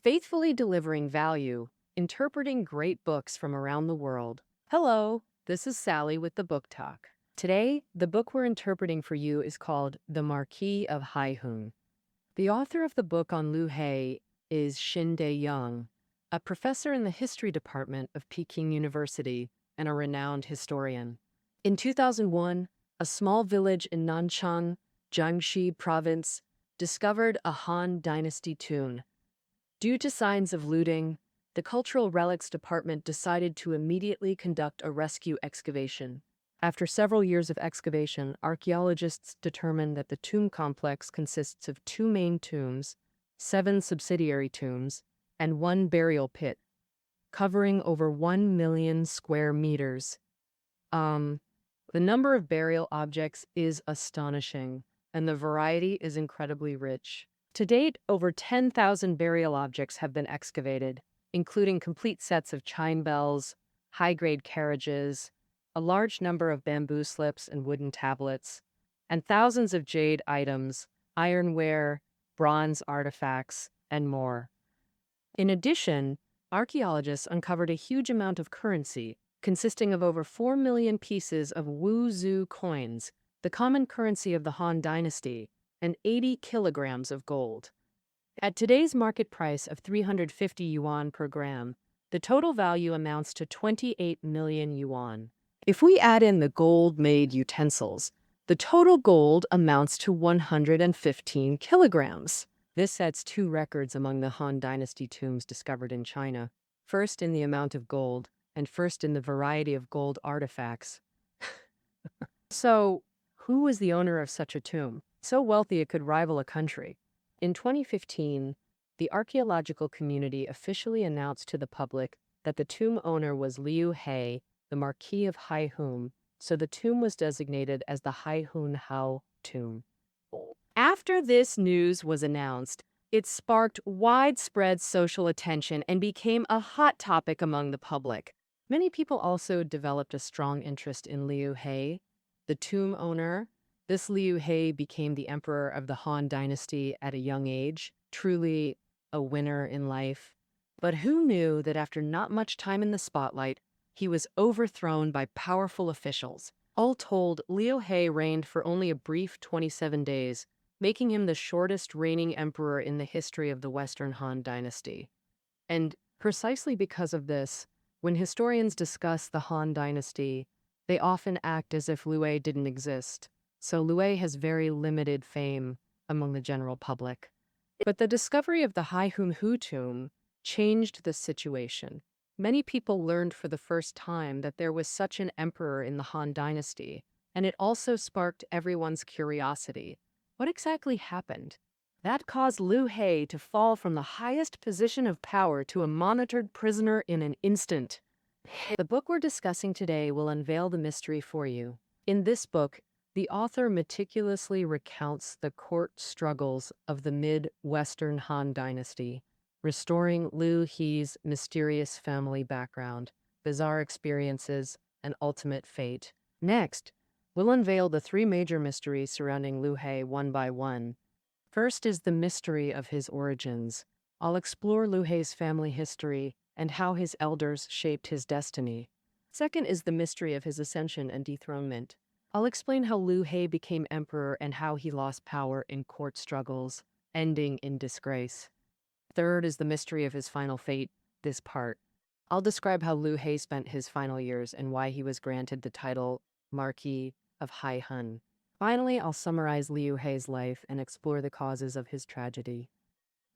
faithfully delivering value, interpreting great books from around the world. Hello, this is Sally with the Book Talk. Today, the book we're interpreting for you is called The Marquis of Haihun. The author of the book on Liu He is Xin Yang, a professor in the history department of Peking University and a renowned historian. In 2001, a small village in Nanchang, Jiangxi province, discovered a Han Dynasty tomb. Due to signs of looting, the Cultural Relics Department decided to immediately conduct a rescue excavation. After several years of excavation, archaeologists determined that the tomb complex consists of 2 main tombs, 7 subsidiary tombs, and 1 burial pit, covering over 1 million square meters. The number of burial objects is astonishing, and the variety is incredibly rich. To date, over 10,000 burial objects have been excavated, including complete sets of chime bells, high-grade carriages, a large number of bamboo slips and wooden tablets, and thousands of jade items, ironware, bronze artifacts, and more. In addition, archaeologists uncovered a huge amount of currency, consisting of over 4 million pieces of Wu coins, the common currency of the Han Dynasty, and 80 kilograms of gold. At today's market price of 350 yuan per gram, the total value amounts to 28 million yuan. If we add in the gold-made utensils, the total gold amounts to 115 kilograms. This sets 2 records among the Han Dynasty tombs discovered in China. First in the amount of gold, and first in the variety of gold artifacts. So, who was the owner of such a tomb? So wealthy it could rival a country. In 2015, the archaeological community officially announced to the public that the tomb owner was Liu He, the Marquis of Haihun, so the tomb was designated as the Haihun Hao tomb. After this news was announced, it sparked widespread social attention and became a hot topic among the public. Many people also developed a strong interest in Liu He, the tomb owner. This Liu He became the emperor of the Han Dynasty at a young age, truly a winner in life. But who knew that after not much time in the spotlight, he was overthrown by powerful officials? All told, Liu He reigned for only a brief 27 days, making him the shortest reigning emperor in the history of the Western Han Dynasty. And precisely because of this, when historians discuss the Han Dynasty, they often act as if Liu didn't exist. So Liu has very limited fame among the general public. But the discovery of the Haihun Hu tomb changed the situation. Many people learned for the first time that there was such an emperor in the Han Dynasty, and it also sparked everyone's curiosity. What exactly happened? That caused Liu He to fall from the highest position of power to a monitored prisoner in an instant. The book we're discussing today will unveil the mystery for you. In this book, the author meticulously recounts the court struggles of the mid-Western Han Dynasty, restoring Liu He's mysterious family background, bizarre experiences, and ultimate fate. Next, we'll unveil the 3 major mysteries surrounding Liu He one by one. First is the mystery of his origins. I'll explore Liu He's family history and how his elders shaped his destiny. Second is the mystery of his ascension and dethronement. I'll explain how Liu He became emperor and how he lost power in court struggles, ending in disgrace. Third is the mystery of his final fate, this part. I'll describe how Liu He spent his final years and why he was granted the title Marquis of Haihun. Finally, I'll summarize Liu He's life and explore the causes of his tragedy.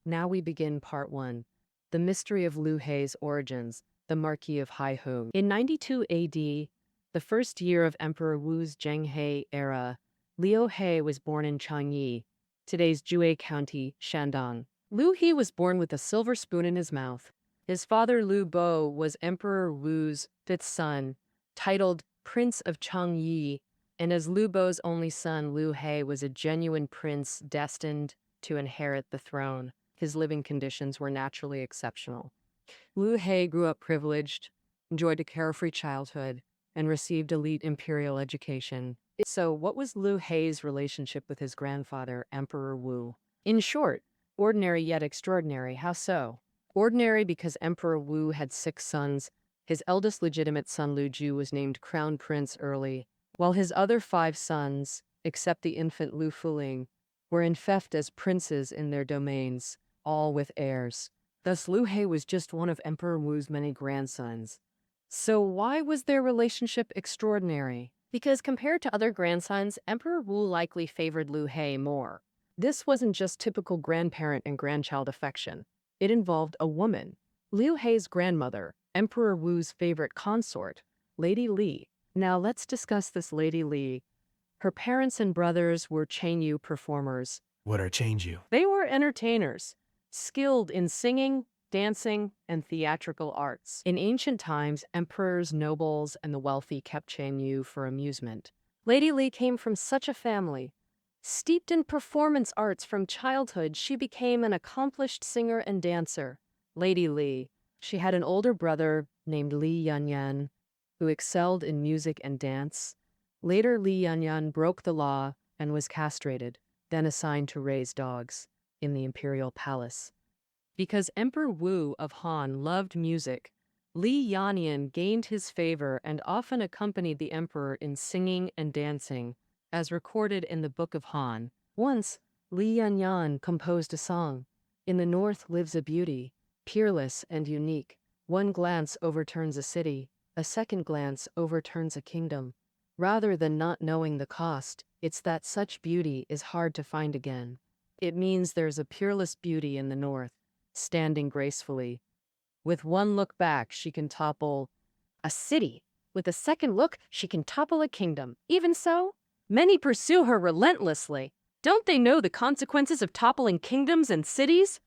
Now we begin part 1, the mystery of Liu He's origins, the Marquis of Haihun. In 92 AD, the first year of Emperor Wu's Zhenghe era, Liu He was born in Changyi, today's Jue County, Shandong. Liu He was born with a silver spoon in his mouth. His father Liu Bo was Emperor Wu's 5th son, titled Prince of Changyi, and as Liu Bo's only son, Liu He was a genuine prince destined to inherit the throne. His living conditions were naturally exceptional. Liu He grew up privileged, enjoyed a carefree childhood, and received elite imperial education. So, what was Liu He's relationship with his grandfather, Emperor Wu? In short, ordinary yet extraordinary. How so? Ordinary because Emperor Wu had 6 sons. His eldest legitimate son Lu Ju was named crown prince early, while his other 5 sons, except the infant Lu Fuling, were infeft as princes in their domains, all with heirs. Thus Lu He was just one of Emperor Wu's many grandsons. So why was their relationship extraordinary? Because compared to other grandsons, Emperor Wu likely favored Lu He more. This wasn't just typical grandparent and grandchild affection. It involved a woman, Liu Hei's grandmother, Emperor Wu's favorite consort, Lady Li. Now let's discuss this Lady Li. Her parents and brothers were Chengyu performers. What are Changyu? They were entertainers, skilled in singing, dancing, and theatrical arts. In ancient times, emperors, nobles, and the wealthy kept Chengyu for amusement. Lady Li came from such a family. Steeped in performance arts from childhood, she became an accomplished singer and dancer. Lady Li. She had an older brother named Li Yanyan, who excelled in music and dance. Later, Li Yanyan broke the law and was castrated, then assigned to raise dogs in the imperial palace. Because Emperor Wu of Han loved music, Li Yanyan gained his favor and often accompanied the emperor in singing and dancing, as recorded in the Book of Han. Once, Li Yanyan composed a song. In the north lives a beauty, peerless and unique. One glance overturns a city, a second glance overturns a kingdom. Rather than not knowing the cost, it's that such beauty is hard to find again. It means there's a peerless beauty in the north, standing gracefully. With one look back, she can topple a city. With a second look, she can topple a kingdom. Even so, many pursue her relentlessly. Don't they know the consequences of toppling kingdoms and cities?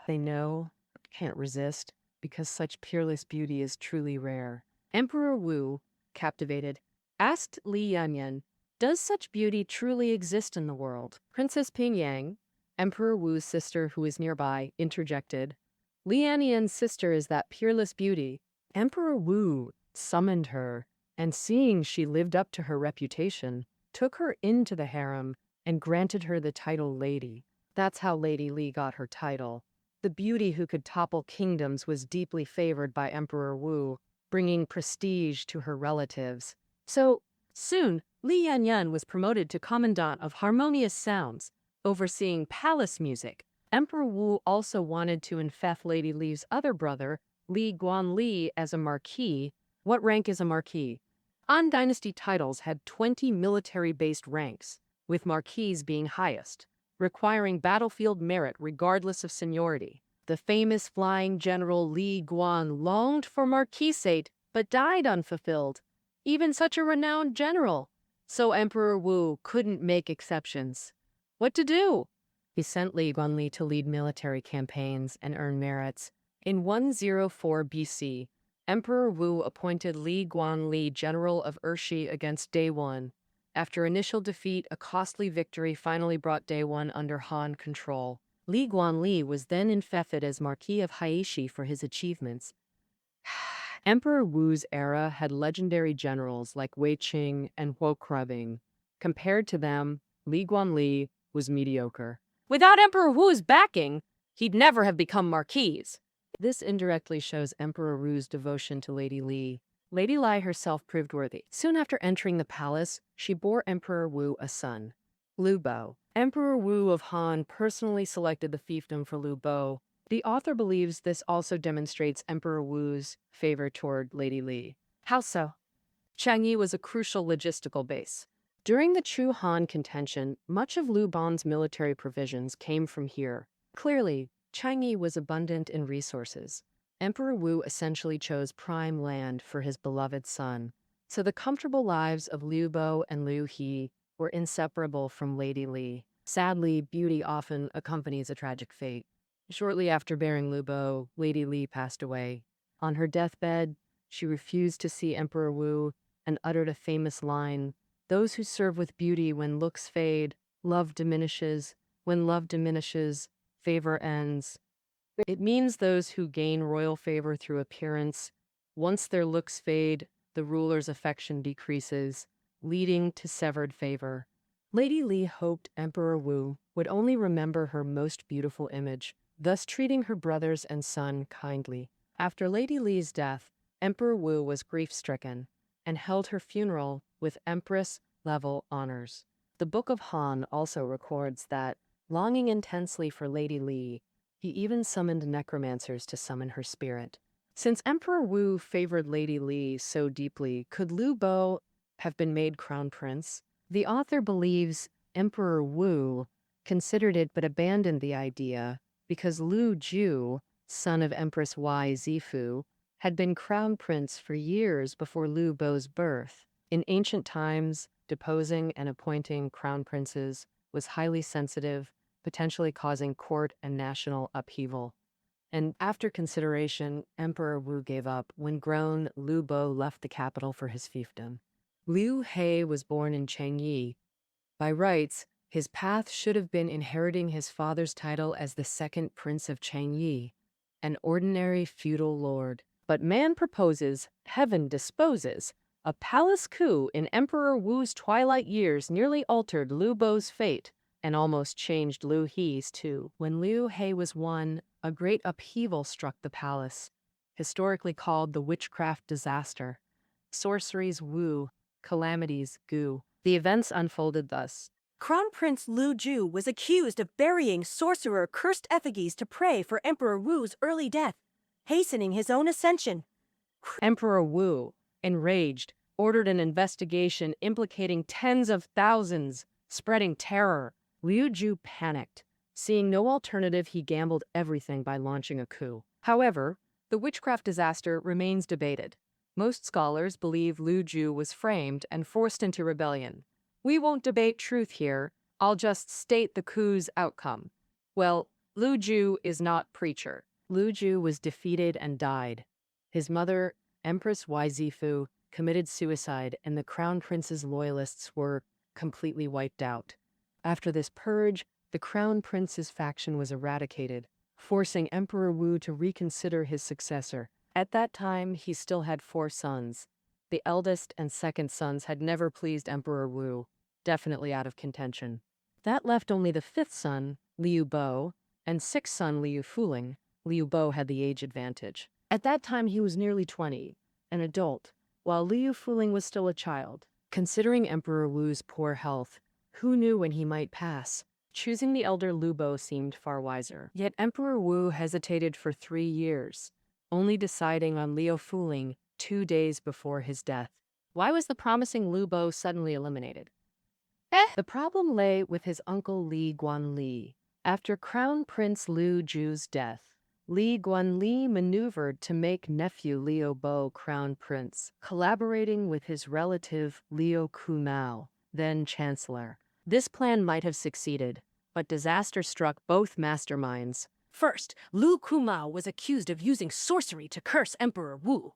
They know, can't resist, because such peerless beauty is truly rare. Emperor Wu, captivated, asked Li Yanyan, "Does such beauty truly exist in the world?" Princess Pingyang, Emperor Wu's sister who is nearby, interjected, "Li Yanyan's sister is that peerless beauty." Emperor Wu summoned her, and seeing she lived up to her reputation, took her into the harem and granted her the title Lady. That's how Lady Li got her title. The beauty who could topple kingdoms was deeply favored by Emperor Wu, bringing prestige to her relatives. So, soon, Li Yanyan was promoted to Commandant of Harmonious Sounds, overseeing palace music. Emperor Wu also wanted to infect Lady Li's other brother, Li Guanli, as a marquis. What rank is a marquis? Han Dynasty titles had 20 military-based ranks, with marquis being highest, requiring battlefield merit regardless of seniority. The famous flying general Li Guan longed for marquisate, but died unfulfilled. Even such a renowned general. So Emperor Wu couldn't make exceptions. What to do? He sent Li Guanli to lead military campaigns and earn merits. In 104 BC, Emperor Wu appointed Li Guanli general of Urshi against Daewon. After initial defeat, a costly victory finally brought Daewon under Han control. Li Guanli was then infected as Marquis of Haishi for his achievements. Emperor Wu's era had legendary generals like Wei Qing and Huo Krubing. Compared to them, Li Guanli was mediocre. Without Emperor Wu's backing, he'd never have become marquis. This indirectly shows Emperor Wu's devotion to Lady Li. Lady Li herself proved worthy. Soon after entering the palace, she bore Emperor Wu a son, Liu Bo. Emperor Wu of Han personally selected the fiefdom for Liu Bo. The author believes this also demonstrates Emperor Wu's favor toward Lady Li. How so? Chang'e was a crucial logistical base. During the Chu Han contention, much of Liu Ban's military provisions came from here. Clearly, Chang'e was abundant in resources. Emperor Wu essentially chose prime land for his beloved son, so the comfortable lives of Liu Bo and Liu He were inseparable from Lady Li. Sadly, beauty often accompanies a tragic fate. Shortly after bearing Liu Bo, Lady Li passed away. On her deathbed, she refused to see Emperor Wu and uttered a famous line, "Those who serve with beauty when looks fade, love diminishes. When love diminishes, favor ends." It means those who gain royal favor through appearance. Once their looks fade, the ruler's affection decreases, leading to severed favor. Lady Li hoped Emperor Wu would only remember her most beautiful image, thus treating her brothers and son kindly. After Lady Li's death, Emperor Wu was grief-stricken and held her funeral with Empress-level honors. The Book of Han also records that, longing intensely for Lady Li, he even summoned necromancers to summon her spirit. Since Emperor Wu favored Lady Li so deeply, could Liu Bo have been made crown prince? The author believes Emperor Wu considered it but abandoned the idea because Liu Ju, son of Empress Y Zifu, had been crown prince for years before Liu Bo's birth. In ancient times, deposing and appointing crown princes was highly sensitive, potentially causing court and national upheaval. And after consideration, Emperor Wu gave up. When grown, Liu Bo left the capital for his fiefdom. Liu He was born in Chengyi. By rights, his path should have been inheriting his father's title as the second prince of Chengyi, an ordinary feudal lord. But man proposes, heaven disposes. A palace coup in Emperor Wu's twilight years nearly altered Liu Bo's fate and almost changed Liu He's too. When Liu He was one, a great upheaval struck the palace, historically called the witchcraft disaster. Sorceries Wu, calamities Gu. The events unfolded thus. Crown Prince Liu Ju was accused of burying sorcerer-cursed effigies to pray for Emperor Wu's early death, hastening his own ascension. Emperor Wu, enraged, ordered an investigation implicating tens of thousands, spreading terror. Liu Ju panicked. Seeing no alternative, he gambled everything by launching a coup. However, the witchcraft disaster remains debated. Most scholars believe Liu Ju was framed and forced into rebellion. We won't debate truth here, I'll just state the coup's outcome. Well, Liu Ju is not preacher. Liu Ju was defeated and died. His mother, Empress Y Zifu, committed suicide, and the crown prince's loyalists were completely wiped out. After this purge, the crown prince's faction was eradicated, forcing Emperor Wu to reconsider his successor. At that time, he still had 4 sons. The eldest and second sons had never pleased Emperor Wu, definitely out of contention. That left only the 5th son, Liu Bo, and 6th son, Liu Fuling. Liu Bo had the age advantage. At that time, he was nearly 20, an adult, while Liu Fuling was still a child. Considering Emperor Wu's poor health, who knew when he might pass? Choosing the elder Liu Bo seemed far wiser. Yet Emperor Wu hesitated for 3 years, only deciding on Liu Fuling 2 days before his death. Why was the promising Liu Bo suddenly eliminated? The problem lay with his uncle Li Guanli. After Crown Prince Liu Ju's death, Li Guanli maneuvered to make nephew Liu Bo crown prince, collaborating with his relative Liu Kumao, then chancellor. This plan might have succeeded, but disaster struck both masterminds. First, Liu Kumao was accused of using sorcery to curse Emperor Wu.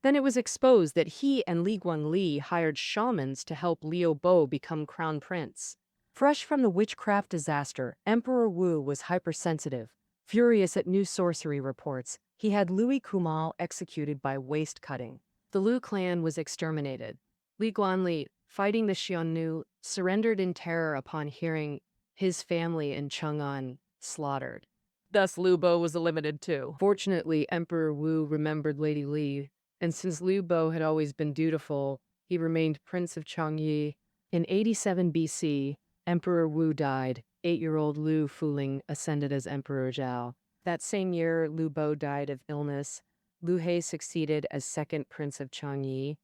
Then it was exposed that he and Li Guanli hired shamans to help Liu Bo become crown prince. Fresh from the witchcraft disaster, Emperor Wu was hypersensitive. Furious at new sorcery reports, he had Liu Kumao executed by waist cutting. The Liu clan was exterminated. Li Guanli, fighting the Xiongnu, surrendered in terror upon hearing his family in Chang'an slaughtered. Thus Liu Bo was eliminated too. Fortunately, Emperor Wu remembered Lady Li, and since Liu Bo had always been dutiful, he remained Prince of Chang'yi. In 87 BC, Emperor Wu died. 8-year-old Liu Fuling ascended as Emperor Zhao. That same year, Liu Bo died of illness. Liu He succeeded as second Prince of Chang'yi.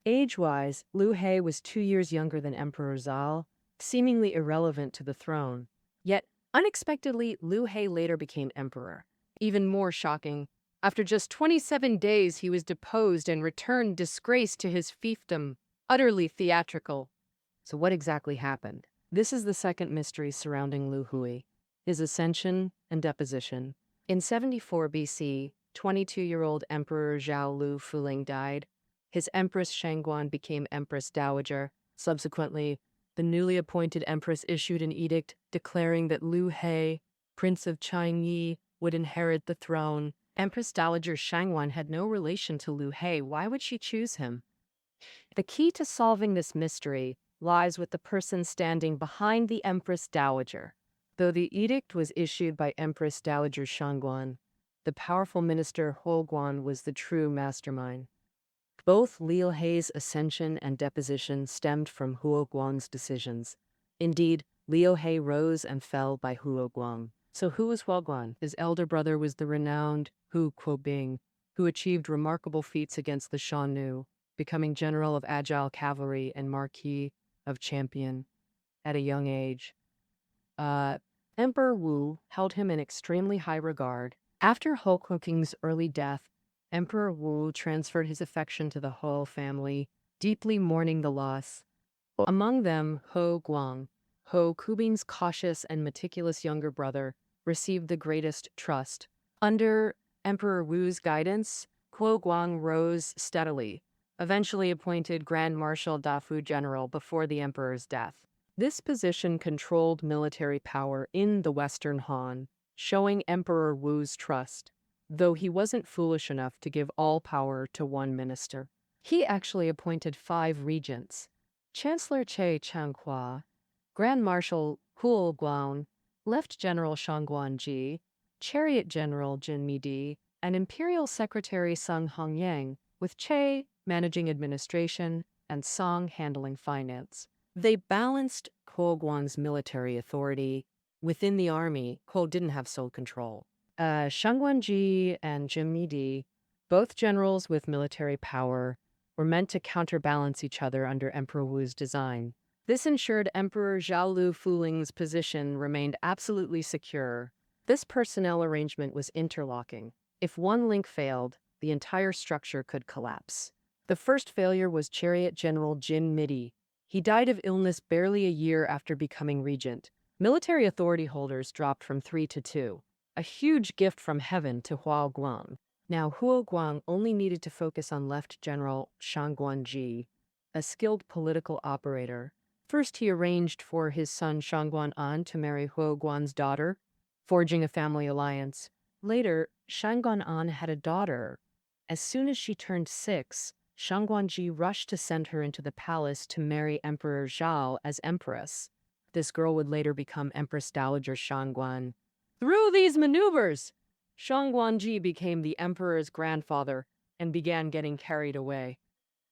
Age-wise, Liu He was 2 years younger than Emperor Zhao, seemingly irrelevant to the throne. Yet, unexpectedly, Liu He later became emperor. Even more shocking, after just 27 days he was deposed and returned disgraced to his fiefdom. Utterly theatrical. So what exactly happened? This is the second mystery surrounding Liu Hui, his ascension and deposition. In 74 BC, 22-year-old Emperor Zhao Liu Fuling died. His Empress Shangguan became Empress Dowager. Subsequently, the newly appointed empress issued an edict declaring that Liu He, Prince of Chang'yi, would inherit the throne. Empress Dowager Shangguan had no relation to Liu He. Why would she choose him? The key to solving this mystery lies with the person standing behind the Empress Dowager, Though the edict was issued by Empress Dowager Shangguan, the powerful minister Huo Guan was the true mastermind. Both Liu Hei's ascension and deposition stemmed from Huo Guang's decisions. Indeed, Liu Hei rose and fell by Huo Guang. So who was Huo Guan? His elder brother was the renowned Hu Kuobing, who achieved remarkable feats against the Shan, becoming general of agile cavalry and marquis of champion at a young age. Emperor Wu held him in extremely high regard. After Ho King's early death, Emperor Wu transferred his affection to the Ho family, deeply mourning the loss. Among them, Ho Guang, Ho Kubing's cautious and meticulous younger brother, received the greatest trust. Under Emperor Wu's guidance, Ho Guang rose steadily, eventually appointed Grand Marshal Dafu General before the emperor's death. This position controlled military power in the Western Han, showing Emperor Wu's trust, though he wasn't foolish enough to give all power to one minister. He actually appointed 5 regents: Chancellor Che Changhua, Grand Marshal Huo Guan, Left General Shangguan Ji, Chariot General Jin Midi, and Imperial Secretary Sung Hongyang, with Che managing administration and Song handling finance. They balanced Huo Guang's military authority. Within the army, Huo didn't have sole control. Shangguan Ji and Jin Midi, both generals with military power, were meant to counterbalance each other under Emperor Wu's design. This ensured Emperor Zhao Lu Fuling's position remained absolutely secure. This personnel arrangement was interlocking. If one link failed, the entire structure could collapse. The first failure was Chariot General Jin Midi. He died of illness barely a year after becoming regent. Military authority holders dropped from 3 to 2, a huge gift from heaven to Huo Guang. Now, Huo Guang only needed to focus on Left General Shangguan Ji, a skilled political operator. First, he arranged for his son Shangguan An to marry Huo Guan's daughter, forging a family alliance. Later, Shangguan An had a daughter. As soon as she turned 6, Shangguan Ji rushed to send her into the palace to marry Emperor Zhao as empress. This girl would later become Empress Dowager Shangguan. Through these maneuvers, Shangguan Ji became the emperor's grandfather and began getting carried away.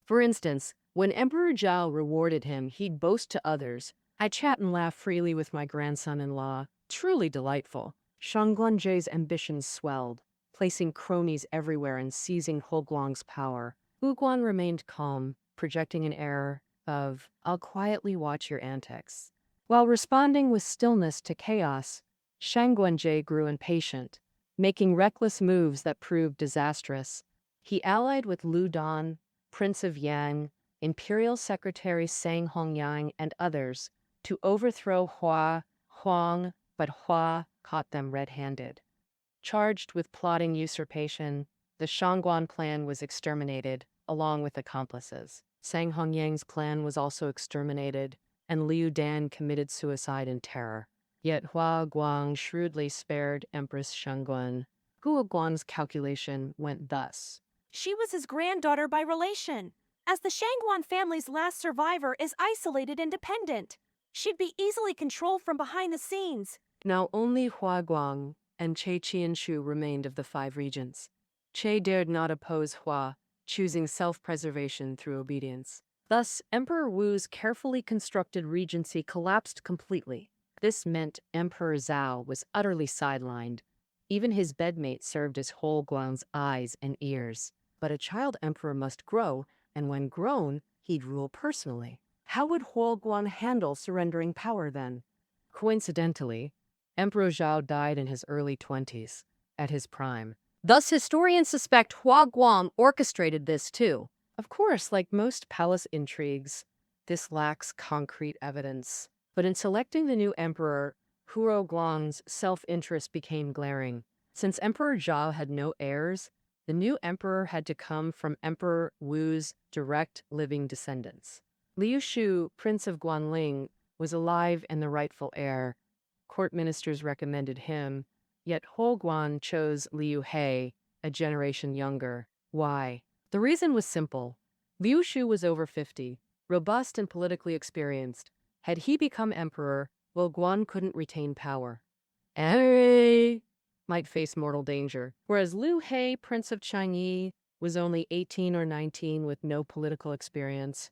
For instance, when Emperor Zhao rewarded him, he'd boast to others, "I chat and laugh freely with my grandson-in-law. Truly delightful." Shangguan Ji's ambitions swelled, placing cronies everywhere and seizing Huo Guang's power. Hu Guan remained calm, projecting an air of, "I'll quietly watch your antics." While responding with stillness to chaos, Shangguan Ji grew impatient, making reckless moves that proved disastrous. He allied with Lu Dan, Prince of Yang, Imperial Secretary Sang Hongyang, and others to overthrow Huang, but Hua caught them red-handed. Charged with plotting usurpation, the Shangguan clan was exterminated, along with accomplices. Sang Hongyang's clan was also exterminated, and Liu Dan committed suicide in terror. Yet Huo Guang shrewdly spared Empress Shangguan. Huo Guang's calculation went thus. She was his granddaughter by relation. As the Shangguan family's last survivor is isolated and dependent, she'd be easily controlled from behind the scenes. Now only Huo Guang and Che Qianshu remained of the 5 regents. Che dared not oppose Hua, choosing self-preservation through obedience. Thus, Emperor Wu's carefully constructed regency collapsed completely. This meant Emperor Zhao was utterly sidelined. Even his bedmate served as Huo Guang's eyes and ears. But a child emperor must grow, and when grown, he'd rule personally. How would Huo Guang handle surrendering power then? Coincidentally, Emperor Zhao died in his early 20s, at his prime. Thus, historians suspect Huo Guang orchestrated this too. Of course, like most palace intrigues, this lacks concrete evidence. But in selecting the new emperor, Huo Guang's self-interest became glaring. Since Emperor Zhao had no heirs, the new emperor had to come from Emperor Wu's direct living descendants. Liu Shu, Prince of Guanling, was alive and the rightful heir. Court ministers recommended him, yet Huo Guang chose Liu Hei, a generation younger. Why? The reason was simple. Liu Shu was over 50, robust and politically experienced. Had he become emperor, Huo Guang couldn't retain power. Henry might face mortal danger, whereas Liu He, Prince of Chang'e, was only 18 or 19 with no political experience,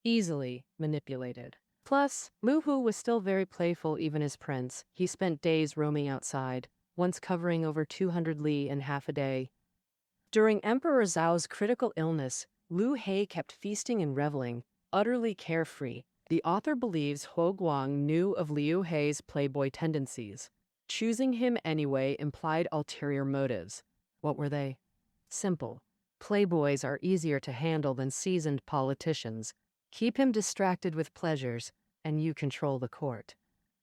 easily manipulated. Plus, Lu Hu was still very playful even as prince. He spent days roaming outside, once covering over 200 li in half a day. During Emperor Zhao's critical illness, Liu He kept feasting and reveling, utterly carefree. The author believes Huo Guang knew of Liu He's playboy tendencies. Choosing him anyway implied ulterior motives. What were they? Simple. Playboys are easier to handle than seasoned politicians. Keep him distracted with pleasures, and you control the court.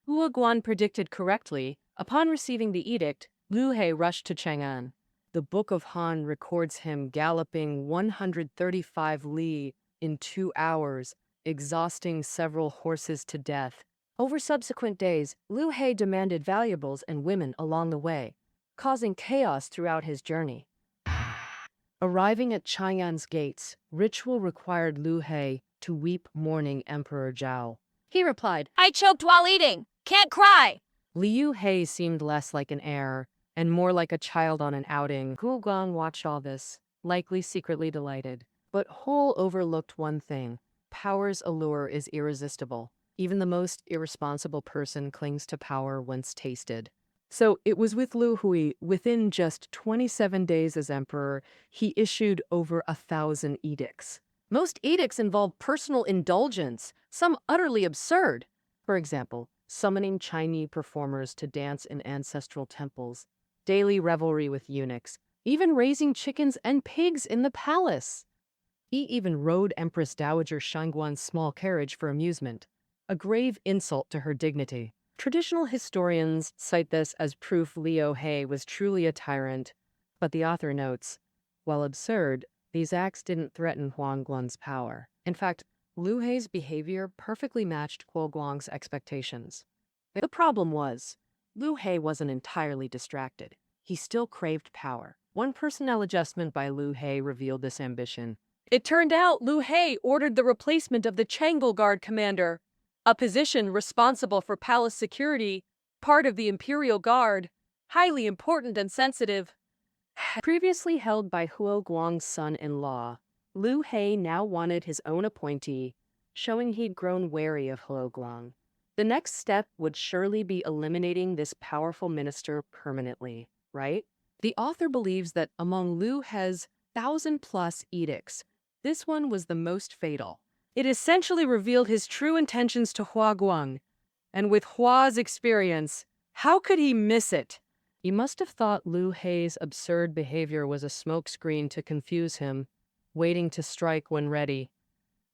Huo Guan predicted correctly. Upon receiving the edict, Liu He rushed to Chang'an. The Book of Han records him galloping 135 li in 2 hours, exhausting several horses to death. Over subsequent days, Liu He demanded valuables and women along the way, causing chaos throughout his journey. Arriving at Chang'an's gates, ritual required Liu He to weep mourning Emperor Zhao. He replied, I choked while eating. Can't cry. Liu He seemed less like an heir and more like a child on an outing. Huo Guang watched all this, likely secretly delighted. But Huo overlooked one thing. Power's allure is irresistible. Even the most irresponsible person clings to power once tasted. So it was with Liu Hui, within just 27 days as emperor, he issued over 1,000 edicts. Most edicts involve personal indulgence, some utterly absurd. For example, summoning Chinese performers to dance in ancestral temples, daily revelry with eunuchs, even raising chickens and pigs in the palace. He even rode Empress Dowager Shangguan's small carriage for amusement, a grave insult to her dignity. Traditional historians cite this as proof Liu He was truly a tyrant, but the author notes, while absurd, these acts didn't threaten Huang Guan's power. In fact, Liu He's behavior perfectly matched Huo Guang's expectations. The problem was, Liu He wasn't entirely distracted. He still craved power. One personnel adjustment by Liu He revealed this ambition. It turned out Liu He ordered the replacement of the Changle Guard commander, a position responsible for palace security, part of the Imperial Guard, highly important and sensitive. Previously held by Huo Guang's son-in-law, Liu He now wanted his own appointee, showing he'd grown wary of Huo Guang. The next step would surely be eliminating this powerful minister permanently, right? The author believes that among Liu He's 1,000+ edicts, this one was the most fatal. It essentially revealed his true intentions to Huo Guang, and with Hua's experience, how could he miss it? He must have thought Liu He's absurd behavior was a smokescreen to confuse him, waiting to strike when ready.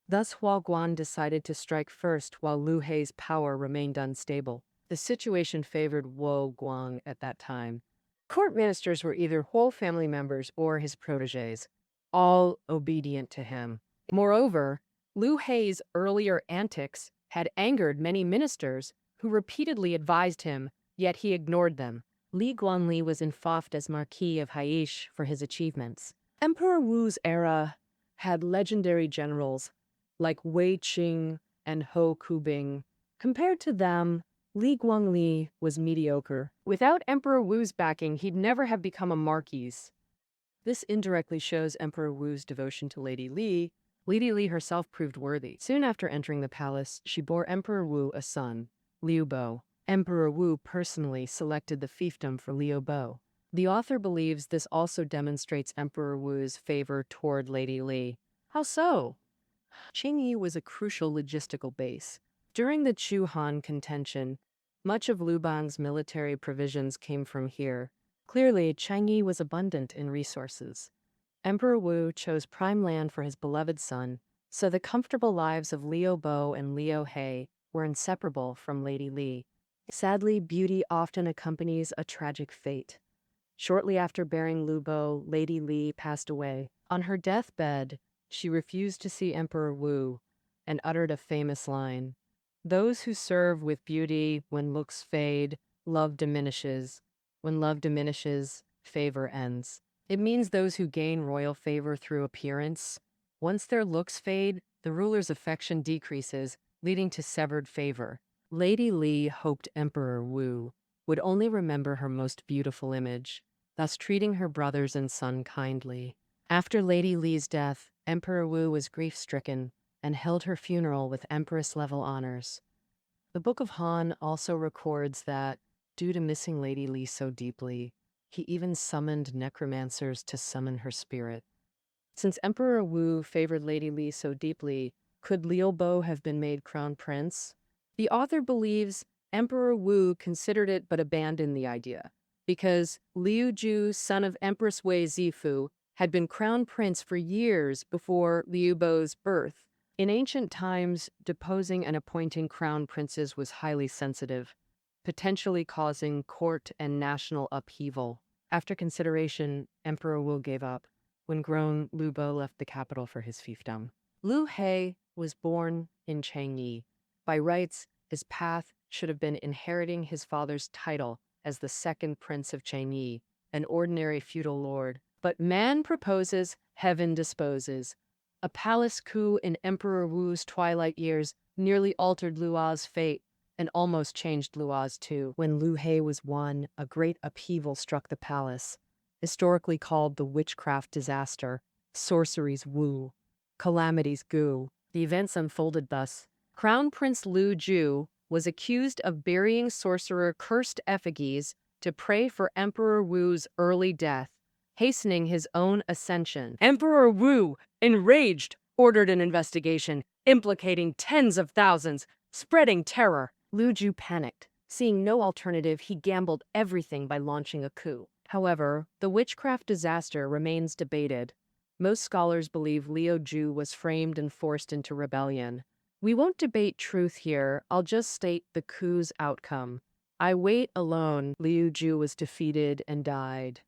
Thus, Huo Guan decided to strike first while Liu He's power remained unstable. The situation favored Huo Guang at that time. Court ministers were either Huo family members or his protégés, all obedient to him. Moreover, Liu He's earlier antics had angered many ministers who repeatedly advised him, yet he ignored them. Li Guanli was infamed as Marquis of Haish for his achievements. Emperor Wu's era had legendary generals like Wei Qing and Ho Kubing. Compared to them, Li Guangli was mediocre. Without Emperor Wu's backing, he'd never have become a marquis. This indirectly shows Emperor Wu's devotion to Lady Li. Lady Li herself proved worthy. Soon after entering the palace, she bore Emperor Wu a son, Liu Bo. Emperor Wu personally selected the fiefdom for Liu Bo. The author believes this also demonstrates Emperor Wu's favor toward Lady Li. How so? Qingyi was a crucial logistical base. During the Chu-Han contention, much of Luban's military provisions came from here. Clearly, Chang'e was abundant in resources. Emperor Wu chose prime land for his beloved son, so the comfortable lives of Liu Bo and Liu He were inseparable from Lady Li. Sadly, beauty often accompanies a tragic fate. Shortly after bearing Liu Bo, Lady Li passed away. On her deathbed, she refused to see Emperor Wu and uttered a famous line. Those who serve with beauty, when looks fade, love diminishes. When love diminishes, favor ends. It means those who gain royal favor through appearance. Once their looks fade, the ruler's affection decreases, leading to severed favor. Lady Li hoped Emperor Wu would only remember her most beautiful image, thus treating her brothers and son kindly. After Lady Li's death, Emperor Wu was grief-stricken and held her funeral with Empress-level honors. The Book of Han also records that, due to missing Lady Li so deeply, he even summoned necromancers to summon her spirit. Since Emperor Wu favored Lady Li so deeply, could Liu Bo have been made crown prince? The author believes Emperor Wu considered it but abandoned the idea, because Liu Ju, son of Empress Wei Zifu, had been crown prince for years before Liu Bo's birth. In ancient times, deposing and appointing crown princes was highly sensitive, potentially causing court and national upheaval. After consideration, Emperor Wu gave up. When grown, Liu Bo left the capital for his fiefdom. Liu He was born in Changyi. By rights, his path should have been inheriting his father's title as the second prince of Changyi, an ordinary feudal lord. But man proposes, heaven disposes. A palace coup in Emperor Wu's twilight years nearly altered Luo's fate and almost changed Luo's too. When Liu He was won, a great upheaval struck the palace, historically called the witchcraft disaster, sorcery's Wu, calamity's Gu. The events unfolded thus. Crown Prince Liu Ju was accused of burying sorcerer cursed effigies to pray for Emperor Wu's early death, hastening his own ascension. Emperor Wu, enraged, ordered an investigation, implicating tens of thousands, spreading terror. Liu Ju panicked. Seeing no alternative, he gambled everything by launching a coup. However, the witchcraft disaster remains debated. Most scholars believe Liu Ju was framed and forced into rebellion. We won't debate truth here, I'll just state the coup's outcome. I wait alone. Liu Ju was defeated and died.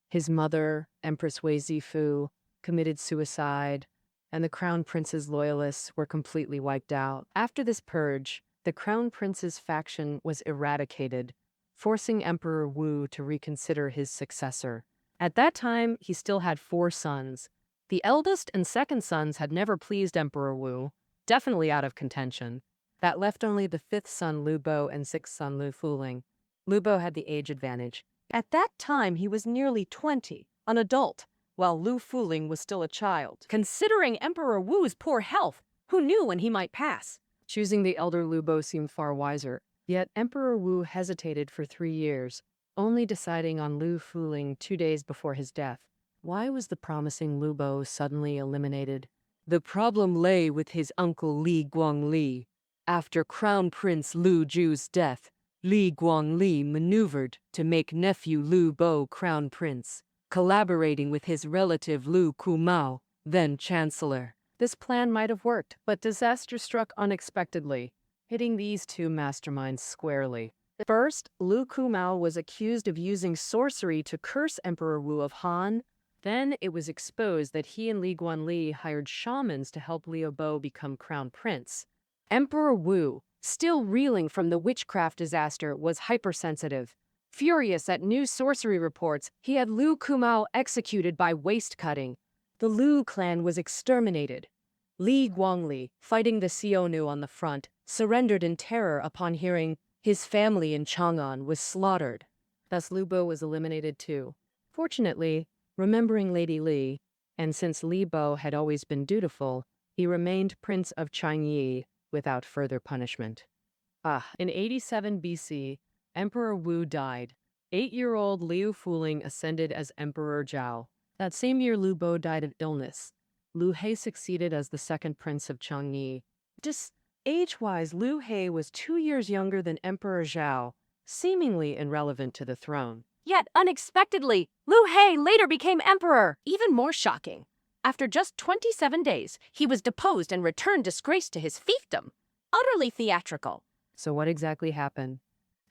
His mother, Empress Wei Zifu, committed suicide, and the crown prince's loyalists were completely wiped out. After this purge, the crown prince's faction was eradicated, forcing Emperor Wu to reconsider his successor. At that time, he still had 4 sons. The eldest and second sons had never pleased Emperor Wu, definitely out of contention. That left only the 5th son Liu Bo and 6th son Liu Fuling. Liu Bo had the age advantage. At that time, he was nearly 20, an adult, while Liu Fuling was still a child. Considering Emperor Wu's poor health, who knew when he might pass? Choosing the elder Liu Bo seemed far wiser. Yet Emperor Wu hesitated for 3 years, only deciding on Liu Fuling 2 days before his death. Why was the promising Liu Bo suddenly eliminated? The problem lay with his uncle Li Guangli. After Crown Prince Liu Ju's death, Li Guangli maneuvered to make nephew Liu Bo crown prince, collaborating with his relative Liu Kumao, then chancellor. This plan might have worked, but disaster struck unexpectedly, hitting these 2 masterminds squarely. First, Liu Kumao was accused of using sorcery to curse Emperor Wu of Han. Then it was exposed that he and Li Guanli hired shamans to help Liu Bo become crown prince. Emperor Wu, still reeling from the witchcraft disaster, was hypersensitive. Furious at new sorcery reports, he had Liu Kumao executed by waist cutting. The Liu clan was exterminated. Li Guangli, fighting the Xiongnu on the front, surrendered in terror upon hearing his family in Chang'an was slaughtered. Thus Liu Bo was eliminated too. Fortunately, remembering Lady Li, and since Li Bo had always been dutiful, he remained Prince of Changyi without further punishment. In 87 BC, Emperor Wu died. 8-year-old Liu Fuling ascended as Emperor Zhao. That same year, Liu Bo died of illness. Liu He succeeded as the second prince of Changyi. Just age-wise, Liu He was 2 years younger than Emperor Zhao, seemingly irrelevant to the throne. Yet, unexpectedly, Liu He later became emperor. Even more shocking. After just 27 days, he was deposed and returned disgraced to his fiefdom. Utterly theatrical. So what exactly happened?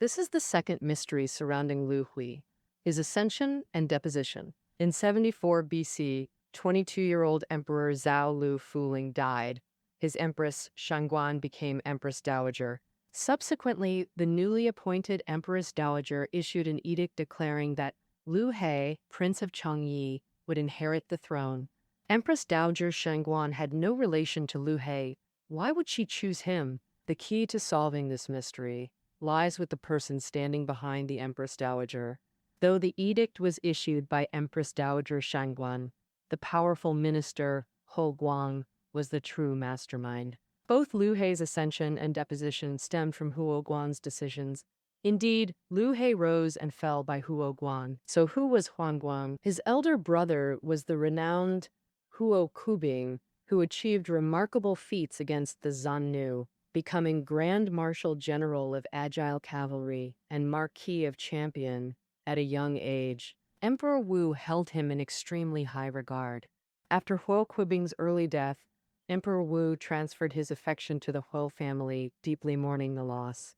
This is the second mystery surrounding Liu Hui, his ascension and deposition. In 74 BC, 22-year-old Emperor Zhao Liu Fuling died. His empress, Shangguan, became Empress Dowager. Subsequently, the newly appointed Empress Dowager issued an edict declaring that Liu He, Prince of Changyi, would inherit the throne. Empress Dowager Shangguan had no relation to Liu He. Why would she choose him? The key to solving this mystery lies with the person standing behind the Empress Dowager. Though the edict was issued by Empress Dowager Shangguan, the powerful minister Ho Guang was the true mastermind. Both Liu Hei's ascension and deposition stemmed from Huo Guan's decisions. Indeed, Liu Hei rose and fell by Huo Guan. So who was Huan Guang? His elder brother was the renowned Huo Kubing, who achieved remarkable feats against the Zannu, becoming Grand Marshal General of Agile Cavalry and Marquis of Champion at a young age. Emperor Wu held him in extremely high regard. After Huo Kubing's early death, Emperor Wu transferred his affection to the Huo family, deeply mourning the loss.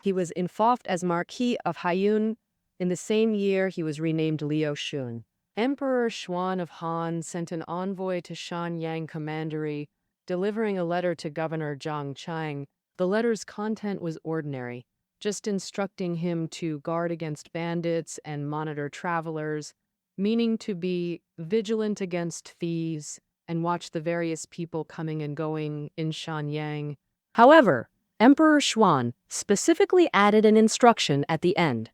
He was involved as Marquis of Haiyun. In the same year, he was renamed Liu Xun. Emperor Xuan of Han sent an envoy to Shanyang Commandery, delivering a letter to Governor Zhang Chang. The letter's content was ordinary, just instructing him to guard against bandits and monitor travelers, meaning to be vigilant against thieves and watch the various people coming and going in Shanyang. However, Emperor Xuan specifically added an instruction at the end.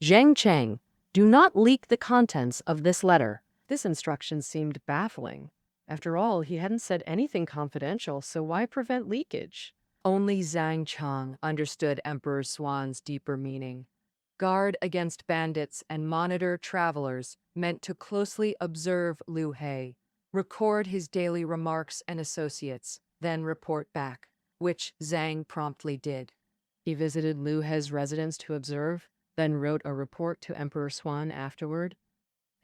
Zhang Chang, do not leak the contents of this letter. This instruction seemed baffling. After all, he hadn't said anything confidential, so why prevent leakage? Only Zhang Chang understood Emperor Xuan's deeper meaning. Guard against bandits and monitor travelers meant to closely observe Liu Hei, record his daily remarks and associates, then report back, which Zhang promptly did. He visited Liu Hei's residence to observe, then wrote a report to Emperor Xuan afterward.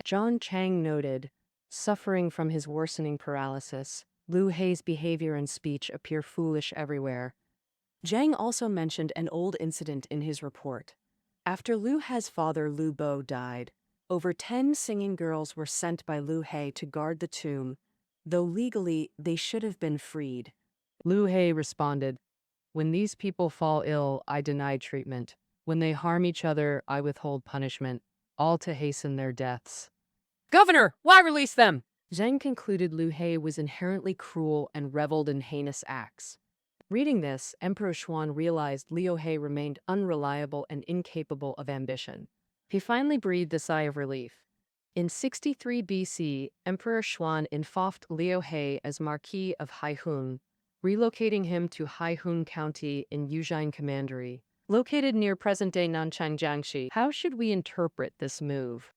Zhang Chang noted, suffering from his worsening paralysis, Liu Hei's behavior and speech appear foolish everywhere. Zhang also mentioned an old incident in his report. After Liu Hei's father Liu Bo died, over 10 singing girls were sent by Liu Hei to guard the tomb, though legally they should have been freed. Liu Hei responded, "When these people fall ill, I deny treatment. When they harm each other, I withhold punishment, all to hasten their deaths." "Governor, why release them?" Zhang concluded Liu Hei was inherently cruel and reveled in heinous acts. Reading this, Emperor Xuan realized Liu Hei remained unreliable and incapable of ambition. He finally breathed a sigh of relief. In 63 BC, Emperor Xuan involved Liu Hei as Marquis of Haihun, relocating him to Haihun County in Yuzhang Commandery, located near present-day Nanchang Jiangxi. How should we interpret this move?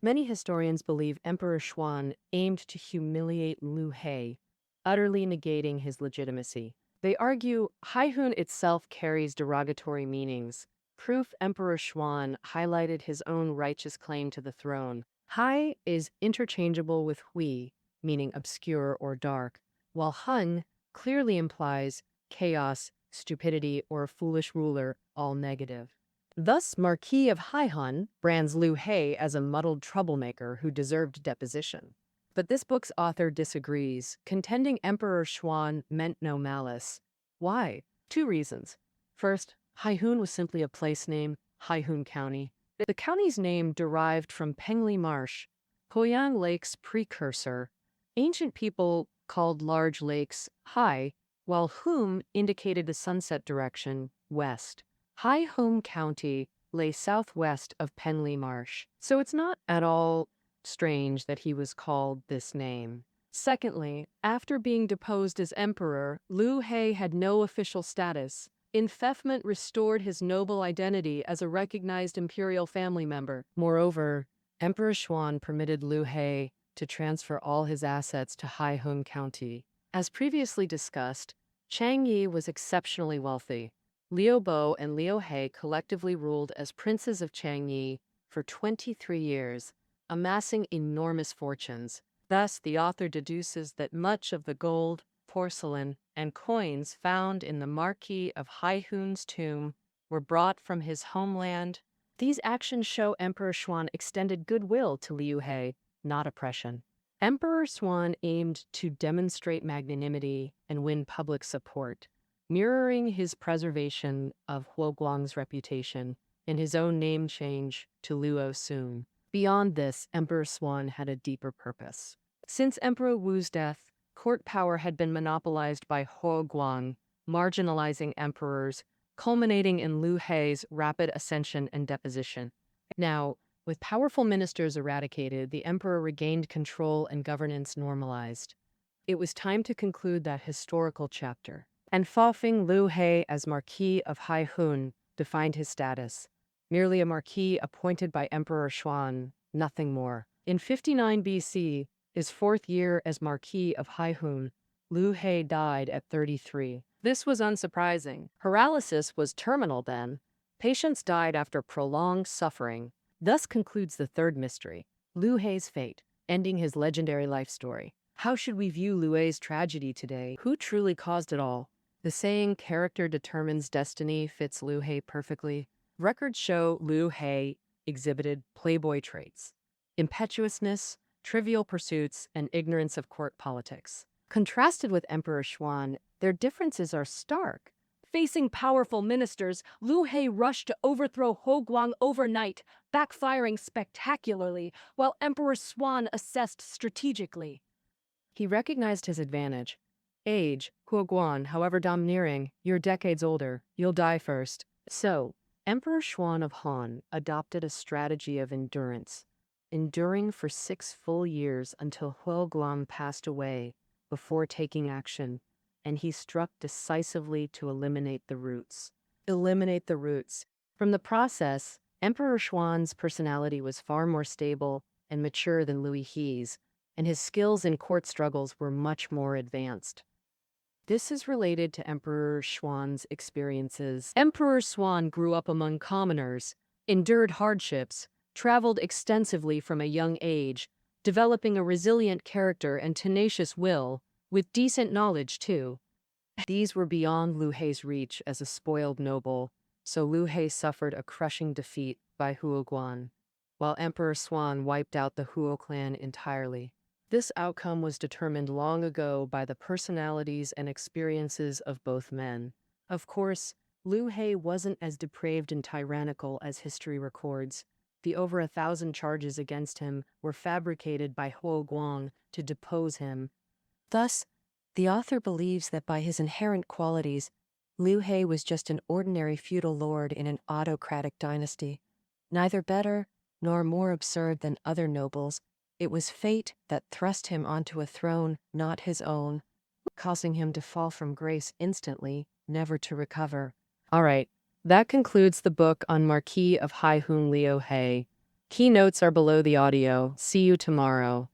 Many historians believe Emperor Xuan aimed to humiliate Liu Hei, utterly negating his legitimacy. They argue Haihun itself carries derogatory meanings, proof Emperor Xuan highlighted his own righteous claim to the throne. Hai is interchangeable with Hui, meaning obscure or dark, while Hun clearly implies chaos, stupidity, or a foolish ruler, all negative. Thus, Marquis of Haihun brands Liu Hei as a muddled troublemaker who deserved deposition. But this book's author disagrees, contending Emperor Xuan meant no malice. Why? 2 reasons. First, Haihun was simply a place name, Haihun County. The county's name derived from Pengli Marsh, Poyang Lake's precursor. Ancient people called large lakes Hai, while Hum indicated the sunset direction, west. Haihun County lay southwest of Penley Marsh, so it's not at all strange that he was called this name. Secondly, after being deposed as emperor, Liu Hei had no official status. Enfeoffment restored his noble identity as a recognized imperial family member. Moreover, Emperor Xuan permitted Liu Hei to transfer all his assets to Haihun County. As previously discussed, Chang Yi was exceptionally wealthy. Liu Bo and Liu Hei collectively ruled as princes of Chang Yi for 23 years, amassing enormous fortunes. Thus, the author deduces that much of the gold, porcelain, and coins found in the Marquis of Haihun's tomb were brought from his homeland. These actions show Emperor Xuan extended goodwill to Liu Hei, not oppression. Emperor Xuan aimed to demonstrate magnanimity and win public support, mirroring his preservation of Huo Guang's reputation in his own name change to Luo Sun. Beyond this, Emperor Xuan had a deeper purpose. Since Emperor Wu's death, court power had been monopolized by Huo Guang, marginalizing emperors, culminating in Liu Hei's rapid ascension and deposition. Now, with powerful ministers eradicated, the emperor regained control and governance normalized. It was time to conclude that historical chapter. And Fafing Liu He as Marquis of Haihun defined his status. Merely a marquis appointed by Emperor Xuan, nothing more. In 59 BC, his fourth year as Marquis of Haihun, Liu He died at 33. This was unsurprising. Paralysis was terminal then. Patients died after prolonged suffering. Thus concludes the third mystery, Liu Hei's fate, ending his legendary life story. How should we view Liu Hei's tragedy today? Who truly caused it all? The saying, character determines destiny, fits Liu He perfectly. Records show Liu He exhibited playboy traits, impetuousness, trivial pursuits, and ignorance of court politics. Contrasted with Emperor Xuan, their differences are stark. Facing powerful ministers, Liu He rushed to overthrow Guang overnight, backfiring spectacularly, while Emperor Xuan assessed strategically. He recognized his advantage. Age, Guan, however domineering, you're decades older, you'll die first. So, Emperor Xuan of Han adopted a strategy of endurance, enduring for 6 full years until Guang passed away before taking action, and he struck decisively to eliminate the roots. Eliminate the roots. From the process, Emperor Xuan's personality was far more stable and mature than Liu He's, and his skills in court struggles were much more advanced. This is related to Emperor Xuan's experiences. Emperor Xuan grew up among commoners, endured hardships, traveled extensively from a young age, developing a resilient character and tenacious will, with decent knowledge too. These were beyond Liu Hei's reach as a spoiled noble, so Liu He suffered a crushing defeat by Guan, while Emperor Xuan wiped out the Huo clan entirely. This outcome was determined long ago by the personalities and experiences of both men. Of course, Liu He wasn't as depraved and tyrannical as history records. The over 1,000 charges against him were fabricated by Guang to depose him. Thus, the author believes that by his inherent qualities, Liu He was just an ordinary feudal lord in an autocratic dynasty, neither better nor more absurd than other nobles. It was fate that thrust him onto a throne not his own, causing him to fall from grace instantly, never to recover. All right, that concludes the book on Marquis of Haihun Liu He. Key notes are below the audio. See you tomorrow.